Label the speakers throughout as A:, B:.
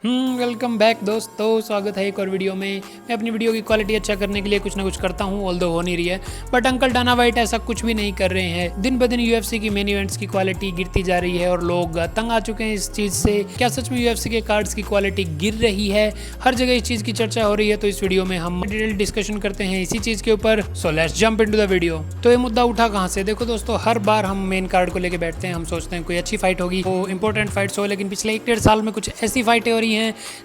A: Welcome back दोस्तों, स्वागत है एक और वीडियो में। मैं अपनी वीडियो की क्वालिटी अच्छा करने के लिए कुछ ना कुछ करता हूं, ऑल्दो हो नहीं रही है, बट अंकल डाना वाइट ऐसा कुछ भी नहीं कर रहे हैं। दिन ब दिन यूएफसी की मेन इवेंट्स की क्वालिटी गिरती जा रही है और लोग तंग आ चुके हैं इस चीज़ से। क्या सच में यूएफसी के कार्ड्स की क्वालिटी गिर रही है? हर जगह इस चीज़ की चर्चा हो रही है, तो इस वीडियो में हम डिटेल डिस्कशन करते हैं इसी चीज़ के ऊपर। So let's jump into the video. तो ये मुद्दा उठा कहाँ से? देखो दोस्तों, हर बार हम मेन कार्ड को लेकर बैठते हैं, हम सोचते हैं कोई अच्छी फाइट होगी, वो इंपॉर्टेंट फाइट्स हो, लेकिन पिछले 1-1.5 साल में कुछ ऐसी फाइटें हो रही हैं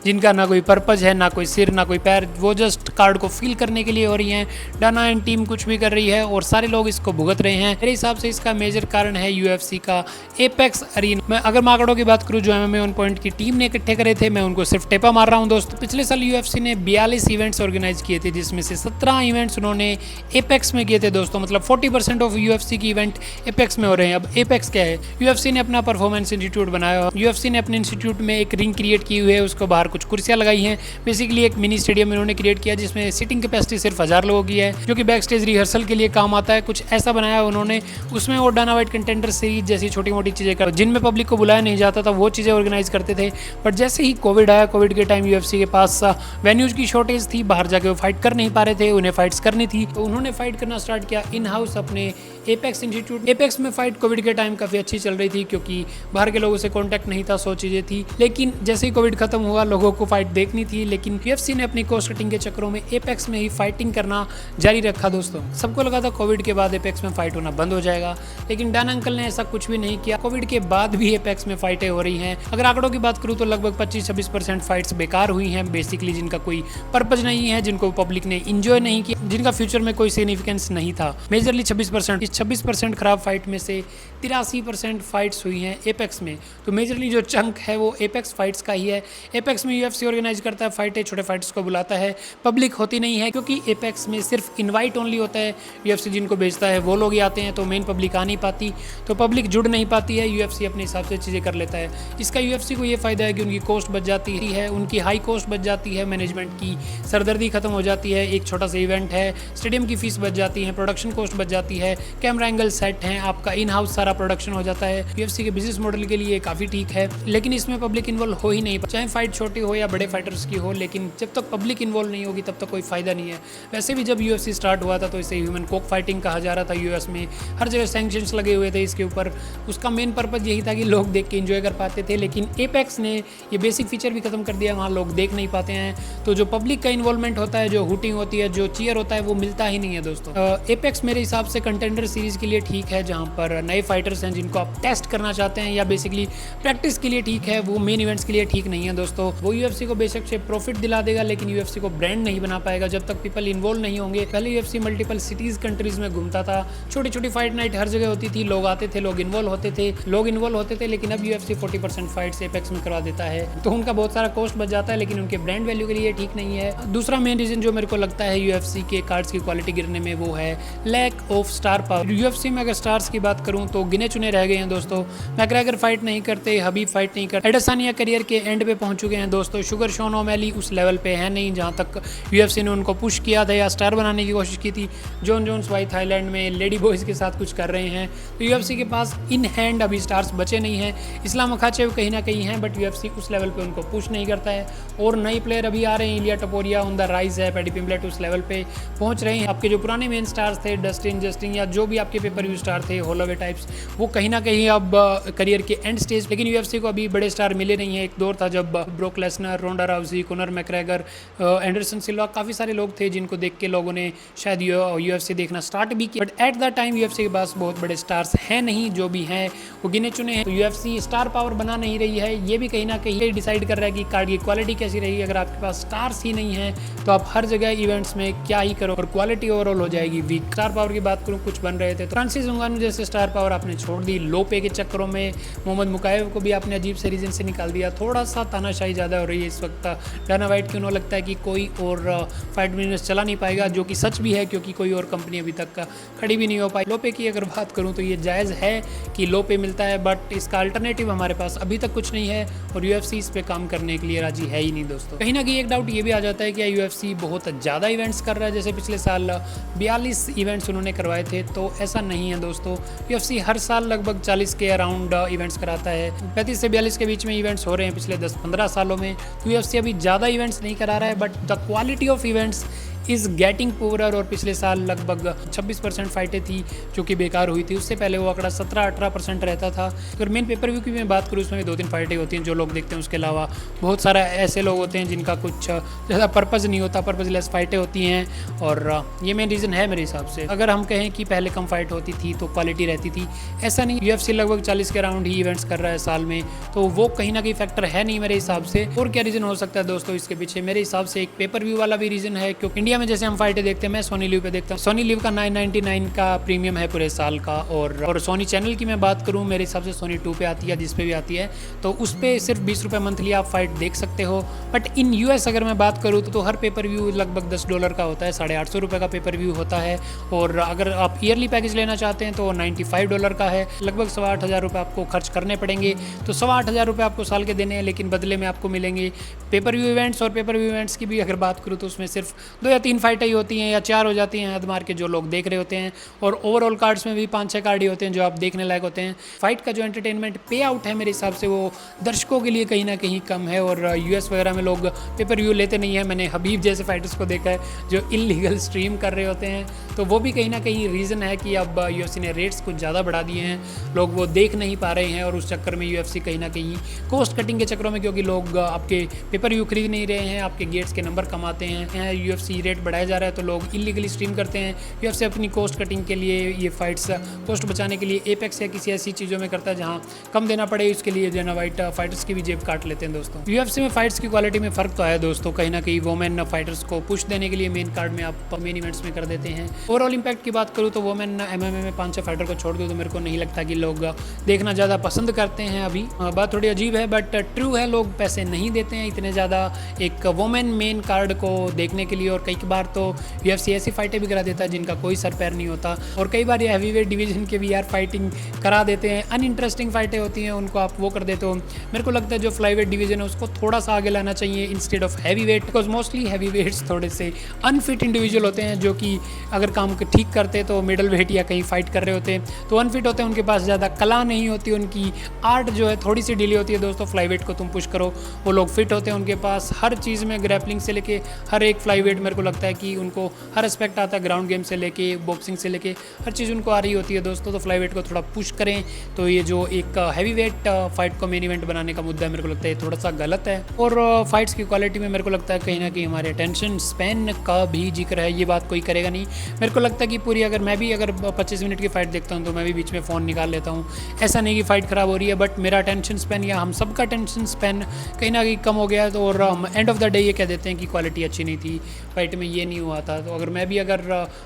A: जिनका ना कोई पर्पज है, ना कोई सिर, ना कोई पैर, वो जस्ट कार्ड को फील करने के लिए हो रही हैं। डाना एंड टीम कुछ भी कर रही है और सारे लोग इसको भुगत रहे हैं। मेरे हिसाब से इसका मेजर कारण है यूएफसी का एपेक्स अरीना। मैं अगर आंकड़ों की बात करूं जो एमएमए ऑन पॉइंट की टीम ने इकट्ठे करे थे, मैं उनको सिर्फ टेपा मार रहा हूं दोस्तों। पिछले साल यूएफसी ने 42 इवेंट्स ऑर्गेनाइज किए थे, जिसमें से 17 इवेंट्स उन्होंने एपेक्स में किए थे दोस्तों। मतलब 40% ऑफ यूएफसी की इवेंट एपेक्स में हो रहे हैं। अब एपेक्स क्या है? यूएफसी ने अपना परफॉर्मेंस इंस्टीट्यूट बनाया। यूएफसी ने अपने इंस्टीट्यूट में एक रिंग क्रिएट की हुई है, उसको बाहर कुछ कुर्सियां लगाई हैं। बेसिकली एक मिनी स्टेडियम इन्होंने क्रिएट किया जिसमें सीटिंग कैपेसिटी सिर्फ 1000 लोगों की है, जो कि बैक स्टेज रिहर्सल के लिए काम आता है। कुछ ऐसा बनाया उन्होंने। उसमें वो डाना वाइट कंटेंडर सीरीज जैसी छोटी मोटी चीज़ें कर, जिनमें पब्लिक को बुलाया नहीं जाता था, वो चीज़ें ऑर्गेनाइज करते थे। बट जैसे ही कोविड आया, कोविड के टाइम यूएफसी के पास वेन्यूज की शॉर्टेज थी, बाहर जाके वो फाइट कर नहीं पा रहे थे, उन्हें फाइट्स करनी थी, तो उन्होंने फाइट करना स्टार्ट किया इन हाउस अपने एपेक्स इंस्टीट्यूट। एपेक्स में फाइट कोविड के टाइम काफ़ी अच्छी चल रही थी, क्योंकि बाहर के लोगों से कॉन्टैक्ट नहीं था, 100 चीज़ें थी। लेकिन जैसे ही कोविड खत्म हुआ, लोगों को फाइट देखनी थी, लेकिन यूएफसी ने अपनी कॉस्ट कटिंग के चक्करों में एपेक्स में ही फाइटिंग करना जारी रखा दोस्तों। सबको लगा था कोविड के बाद एपेक्स में फाइट होना बंद हो जाएगा, लेकिन डाना अंकल ने ऐसा कुछ भी नहीं किया। कोविड के बाद भी एपेक्स में फाइटें हो रही हैं। अगर आंकड़ों की बात करूं तो लगभग 25-26% फाइट्स बेकार हुई हैं, बेसिकली जिनका कोई पर्पज नहीं है, जिनको पब्लिक ने इंजॉय नहीं किया, जिनका फ्यूचर में कोई सिग्निफिकेंस नहीं था। मेजरली 26%। इस 26% खराब फाइट में से 83% फाइट्स हुई हैं एपेक्स में। तो मेजरली जो चंक है वो एपेक्स फाइट्स का ही है। एपेक्स में यूएफसी ऑर्गेनाइज करता है फाइटें, छोटे फाइट्स को बुलाता है, पब्लिक होती नहीं है, क्योंकि एपेक्स में सिर्फ इनवाइट ओनली होता है। यूएफसी जिनको भेजता है वो लोग ही आते हैं, तो मेन पब्लिक आ नहीं पाती, तो पब्लिक जुड़ नहीं पाती है। यूएफसी अपने हिसाब से चीज़ें कर लेता है। इसका यूएफसी को ये फ़ायदा है कि उनकी कॉस्ट बच जाती है, उनकी हाई कॉस्ट बच जाती है, मैनेजमेंट की सरदर्दी खत्म हो जाती है। एक छोटा सा इवेंट है, स्टेडियम की फीस बच जाती है, प्रोडक्शन कॉस्ट बच जाती है, कैमरा एंगल सेट हैं, आपका इन हाउस सारा प्रोडक्शन हो जाता है। यूएफसी के बिजनेस मॉडल के लिए काफ़ी ठीक है, लेकिन इसमें पब्लिक इन्वॉल्व हो ही नहीं, चाहे फाइट छोटी हो या बड़े फाइटर्स की हो, लेकिन जब तक पब्लिक इन्वॉल्व नहीं होगी तब तक कोई फायदा नहीं है। वैसे भी जब यूएफसी स्टार्ट हुआ था तो इसे ह्यूमन कॉक फाइटिंग कहा जा रहा था। यूएस में हर जगह सैंक्शंस लगे हुए थे इसके ऊपर। उसका मेन पर्पज यही था कि लोग देख के एंजॉय कर पाते थे, लेकिन एपेक्स ने ये बेसिक फीचर भी खत्म कर दिया, वहाँ लोग देख नहीं पाते हैं। तो जो पब्लिक का इन्वॉल्वमेंट होता है, जो हुटिंग होती है, जो चीयर होता है, वो मिलता ही नहीं है दोस्तों। एपेक्स मेरे हिसाब से कंटेंडर सीरीज के लिए ठीक है, जहाँ पर नए फाइटर्स हैं जिनको आप टेस्ट करना चाहते हैं, या बेसिकली प्रैक्टिस के लिए ठीक है। वो मेन इवेंट्स के लिए ठीक नहीं है दोस्तों। वो यूएफसी को बेशक से प्रॉफिट दिला देगा, लेकिन यूएफसी को ब्रांड नहीं बना पाएगा जब तक पीपल इन्वॉल्व नहीं होंगे। पहले यूएफसी मल्टीपल सिटीज कंट्रीज में घूमता था, छोटी छोटी फाइट नाइट हर जगह होती थी, लोग आते थे, लोग इन्वॉल्व होते थे, लेकिन अब यूएफसी 40% फाइट्स एपेक्स में करवा देता है, तो उनका बहुत सारा कॉस्ट बच जाता है, लेकिन उनके ब्रांड वैल्यू के लिए ठीक नहीं है। दूसरा मेन रीजन जो मेरे को लगता है यूएफसी के कार्ड्स की क्वालिटी गिरने में, वो है lack of star power. UFC में अगर स्टार्स की बात करूं तो गिने चुने रह गए हैं दोस्तों। मैकग्रेगर फाइट नहीं करते, हबीब फाइट नहीं करते, एडेसानिया करियर के एंड पे पहुंच चुके हैं दोस्तों। शुगर शॉन ओमैली उस लेवल पे है नहीं जहां तक यूएफसी ने उनको पुश किया था या स्टार बनाने की कोशिश की थी। जॉन जोन्स भाई थाईलैंड में लेडी बॉयज़ के साथ कुछ कर रहे हैं, तो यूएफसी के पास इन हैंड अभी स्टार्स बचे नहीं हैं। इस्लाम अखाचेव कहीं ना कहीं हैं, बट यूएफसी उस लेवल पे उनको पुश नहीं करता है। और नए प्लेयर अभी आ रहे हैं, इलिया टपोरिया ऑन द राइज है, पैडी पिम्बलेट उस लेवल पे पहुंच रहे हैं। आपके जो पुराने मेन स्टार्स थे, डस्टिन जस्टिन या जो भी आपके पेपर व्यू स्टार थे, होलोवे टाइप्स, वो कहीं ना कहीं अब करियर के एंड स्टेज। लेकिन यूएफसी को अभी बड़े स्टार मिले नहीं है। एक दौर था जब Brock Lesnar, Ronda Rousey, Conor McGregor, Anderson Silva, काफ़ी सारे लोग थे जिनको देख के लोगों ने शायद यूएफसी देखना स्टार्ट भी किया। But at the time UFC के पास बहुत बड़े स्टार्स हैं नहीं, जो भी हैं वो गिने चुने हैं। तो यूएफसी स्टार पावर बना नहीं रही है, ये भी कहीं ना कहीं डिसाइड कर रहा है कि कार्ड की क्वालिटी कैसी रहेगी। अगर आपके पास स्टार्स ही नहीं है तो आप हर जगह इवेंट्स में क्या ही करो, और क्वालिटी ओवरऑल हो जाएगी वीक। स्टार पावर की बात करूँ, कुछ बन रहे थे तो फ्रांसिस उंगानू जैसे स्टार पावर आपने छोड़ दी, लो पे के चक्करों में। मोहम्मद मुकायव को भी आपने अजीब से रीजन से निकाल दिया। थोड़ा सा तानाशाही ज़्यादा हो रही है इस वक्त डाना वाइट की। उन्हें लगता है कि कोई और फाइट बिजनेस चला नहीं पाएगा, जो कि सच भी है, क्योंकि कोई और कंपनी अभी तक खड़ी भी नहीं हो पाई। लो पे की अगर बात करूँ तो ये जायज़ है कि लो पे मिलता है, बट इसका अल्टरनेटिव हमारे पास अभी तक कुछ नहीं है, और यूएफसी इस पे काम करने के लिए राजी है ही नहीं दोस्तों। कहीं ना कहीं एक डाउट ये भी आ जाता है कि यूएफसी बहुत ज़्यादा इवेंट्स कर रहा है। जैसे पिछले साल 42 इवेंट्स उन्होंने करवाए थे, तो ऐसा नहीं है दोस्तों। यूएफसी हर साल लगभग 40 के अराउंड इवेंट्स कराता है। 35 से 42 के बीच में इवेंट्स हो रहे हैं पिछले 10-15 15 सालों में। UFC अभी ज़्यादा इवेंट्स नहीं करा रहा है, but the quality of events is getting poorer. और पिछले साल लगभग 26% फाइटें थी जो कि बेकार हुई थी। उससे पहले वो आंकड़ा 17-18% रहता था। अगर मेन पेपर व्यू की मैं बात करूँ, उसमें भी 2-3 फाइटें होती हैं जो लोग देखते हैं। उसके अलावा बहुत सारा ऐसे लोग होते हैं जिनका कुछ ज़्यादा पर्पज़ नहीं होता, पर्पज़लेस फाइटें होती हैं। और ये मेन रीज़न है मेरे हिसाब से। अगर हम कहें कि पहले कम फाइट होती थी तो क्वालिटी रहती थी, ऐसा नहीं। UFC लगभग 40 के अराउंड ही इवेंट्स कर रहा है साल में, तो वो कहीं ना कहीं फैक्टर है नहीं मेरे हिसाब से। और क्या रीज़न हो सकता है दोस्तों इसके पीछे? मेरे हिसाब से एक पेपर व्यू वाला भी रीज़न है, क्योंकि इंडिया में जैसे हम फाइटें देखते हैं, मैं सोनी लिव पे देखता हूँ। सोनी लिव का 999 का प्रीमियम है पूरे साल का। और सोनी चैनल की मैं बात करूँ, मेरे हिसाब से सोनी 2 पे आती है, जिस पे भी आती है, तो उस पर सिर्फ 20 रुपये मंथली आप फाइट देख सकते हो। बट इन US अगर मैं बात करूँ तो हर पेपर व्यू लगभग $10 का होता है, $850 का पेपर व्यू होता है। और अगर आप ईयरली पैकेज लेना चाहते हैं तो $95 का है, लगभग 8,500 रुपये आपको खर्च करने पड़ेंगे। तो 8,500 रुपये आपको साल के देने हैं, लेकिन बदले में आपको मिलेंगे पेपर व्यू इवेंट्स। और पेपर व्यू इवेंट्स की भी अगर बात करूँ तो उसमें सिर्फ 2 या 3 फाइटें ही होती हैं, या 4 हो जाती हैं हद मार के, जो लोग देख रहे होते हैं। और ओवरऑल कार्ड्स में भी 5-6 कार्ड ही होते हैं जो आप देखने लायक होते हैं। फाइट का जो एंटरटेनमेंट पे आउट है मेरे हिसाब से वो दर्शकों के लिए कहीं ना कहीं कम है। और US वगैरह में लोग पेपर व्यू लेते नहीं है। मैंने हबीब जैसे फाइटर्स को देखा है जो इलीगल स्ट्रीम कर रहे होते हैं, तो वो भी कहीं ना कहीं रीज़न है कि अब UFC ने रेट्स कुछ ज़्यादा बढ़ा दिए हैं, लोग वो देख नहीं पा रहे हैं। और उस चक्कर में UFC कहीं ना कहीं कॉस्ट कटिंग के चक्करों में, क्योंकि लोग आपके पेपर व्यू खरीद नहीं रहे हैं, आपके गेट्स के नंबर कमाते हैं, UFC रेट बढ़ाया जा रहा है तो लोग इलीगली स्ट्रीम करते हैं। UFC अपनी कॉस्ट कटिंग के लिए, ये फाइट्स कॉस्ट बचाने के लिए एपेक्स या किसी ऐसी चीज़ों में करता है जहाँ कम देना पड़े, उसके लिए डेना वाइट फाइटर्स की भी जेब काट लेते हैं दोस्तों। UFC में फाइट्स की क्वालिटी में फ़र्क तो आया दोस्तों, कहीं ना कहीं वोमेन फाइटर्स को पुश देने के लिए मेन कार्ड में आप मेन इवेंट्स में कर देते हैं। ओवरऑल इंपैक्ट की बात करूँ तो वोमेन MMA में 5-6 फाइटर को छोड़ दूँ तो मेरे को नहीं लगता कि लोग देखना ज़्यादा पसंद करते हैं। अभी बात थोड़ी अजीब है, बट ट्रू है, लोग पैसे नहीं देते हैं इतने ज़्यादा एक वोमेन मेन कार्ड को देखने के लिए। और कई बार तो UFC ऐसी फाइटें भी करा देता है जिनका कोई सर पैर नहीं होता। और कई बार ये हैवीवेट डिवीजन के भी यार फाइटिंग करा देते हैं, अनइंटरेस्टिंग फाइटें होती हैं, उनको आप वो कर देते हो। मेरे को लगता है जो फ्लाईवेट डिवीजन है उसको थोड़ा सा आगे लाना चाहिए instead of heavyweight, because mostly heavyweights थोड़े से अनफिट इंडिविजुअल होते हैं जो कि अगर काम को ठीक करते तो मिडल वेट या कहीं फाइट कर रहे होते हैं तो अनफिट होते हैं, उनके पास ज़्यादा कला नहीं होती, उनकी आर्ट जो है थोड़ी सी डिले होती है दोस्तों। फ्लाईवेट को तुम पुश करो, वो लोग फिट होते हैं, उनके पास हर चीज़ में ग्रैपलिंग से लेके हर एक फ्लाईवेट मेरे को लगता है कि उनको हर एस्पेक्ट आता है, ग्राउंड गेम से लेके बॉक्सिंग से लेके हर चीज़ उनको आ रही होती है दोस्तों। तो फ्लाईवेट को थोड़ा पुश करें। तो ये जो एक हैवीवेट फाइट को मेन इवेंट बनाने का मुद्दा है, मेरे को लगता है थोड़ा सा गलत है। और फाइट्स की क्वालिटी में मेरे को लगता है कहीं ना कहीं हमारे अटेंशन स्पैन का भी जिक्र है, ये बात कोई करेगा नहीं। मेरे को लगता है कि पूरी अगर मैं भी अगर 25 मिनट की फ़ाइट देखता हूँ तो मैं भी बीच में फ़ोन निकाल लेता हूँ। ऐसा नहीं कि फ़ाइट ख़राब हो रही है, बट मेरा अटेंशन स्पैन या हम सबका अटेंशन स्पैन कहीं ना कहीं कम हो गया है। तो और हम एंड ऑफ द डे ये कह देते हैं कि क्वालिटी अच्छी नहीं थी, फाइट में ये नहीं हुआ था। तो अगर मैं भी अगर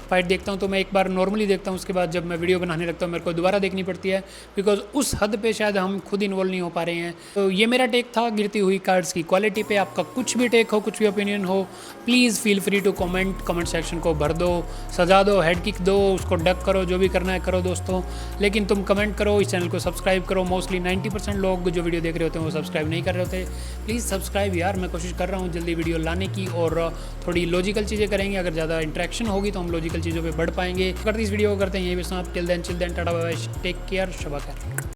A: फाइट देखता हूँ तो मैं एक बार नॉर्मली देखता हूँ, उसके बाद जब मैं वीडियो बनाने लगता हूँ मेरे को दोबारा देखनी पड़ती है, बिकॉज उस हद पे शायद हम खुद इन्वॉल्व नहीं हो पा रहे हैं। तो ये मेरा टेक था गिरती हुई कार्ड्स की क्वालिटी पे। आपका कुछ भी टेक हो, कुछ भी ओपिनियन हो, please feel free to comment section को भर दो, सजा दो, हेड किक दो, उसको डक करो, जो भी करना है करो दोस्तों, लेकिन तुम कमेंट करो, इस चैनल को सब्सक्राइब करो। मोस्टली 90% लोग जो वीडियो देख रहे होते हैं वो सब्सक्राइब नहीं कर रहे होते। प्लीज़ सब्सक्राइब यार, मैं कोशिश कर रहा हूँ जल्दी वीडियो लाने की, और थोड़ी लॉजिकल चीज़ें करेंगे। अगर ज़्यादा इंटरेक्शन होगी तो हम लॉजिकल चीज़ों पर बढ़ पाएंगे। अगर इस वीडियो को करते हैं यही भी समाप्त। Till then tata bye bye, take care, शबा खैर।